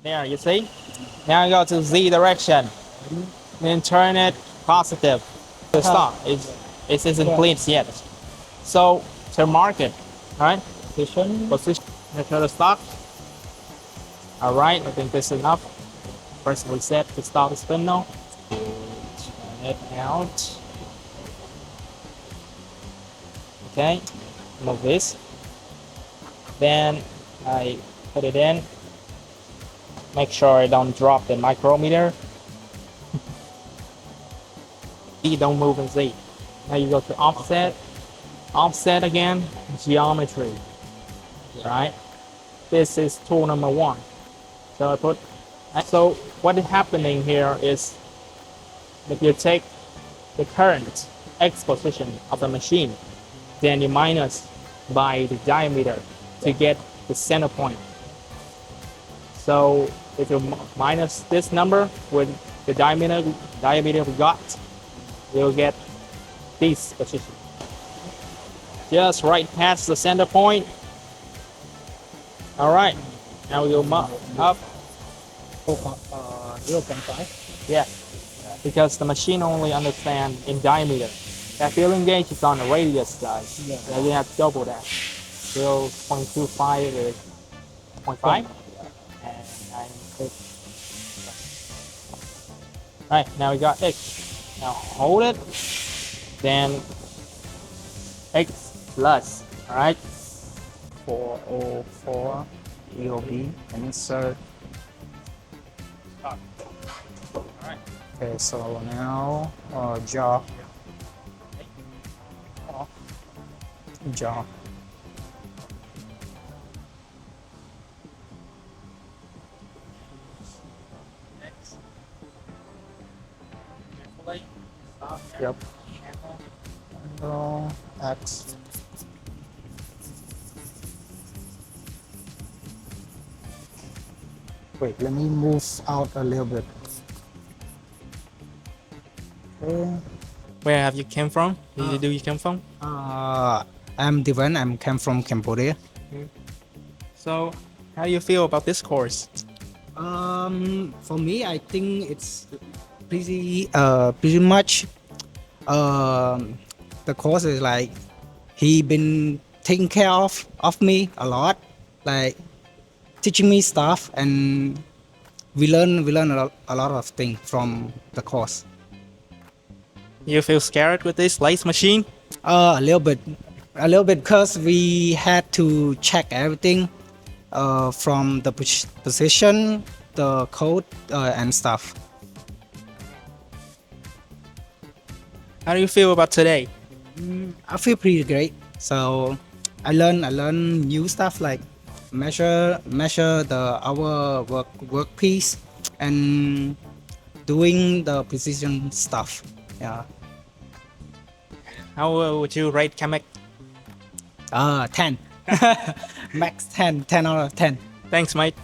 There, you see? Now you go to Z direction. Then turn it positive. The stop. It isn't clean yet. So to mark it, right? Position. Make sure to stop. All right, I think this is enough. First we set the stop the spindle. Turn it out. Okay, move this. Then I put it in. Make sure I don't drop the micrometer. Z don't move in Z. Now you go to offset. Offset again, geometry. Right? This is tool number 1. So I put. So what is happening here is if you take the current X position of the machine, then you minus by the diameter to get the center point. So if you minus this number with the diameter we got, you'll get this position. Just right past the center point. All right, now we go up. 0.5. Yeah, because the machine only understands in diameter. That feeling gauge is on the radius, guys. Yeah. So you have to double that. 0.25 is 0.5. And 9. Right, now we got X. Now hold it. Then X plus. All right. 404 EOB insert. Alright. Okay, so now jaw. Jaw. X. Carefully. Stop. Yep. Careful. Angle X. Wait, let me move out a little bit. Okay. Where have you came from? Where do you come from? I'm Divan. I'm came from Cambodia. So, how do you feel about this course? For me, I think it's pretty much. The course is like he been taking care of me a lot, like teaching me stuff, and we learn a lot of things from the course. You feel scared with this lathe machine? A little bit because we had to check everything from the position, the code, and stuff. How do you feel about today? I feel pretty great. So I learn new stuff like measure our workpiece and doing the precision stuff. Yeah. How would you rate CAMMECH? 10. Max 10 out of 10. Thanks, mate.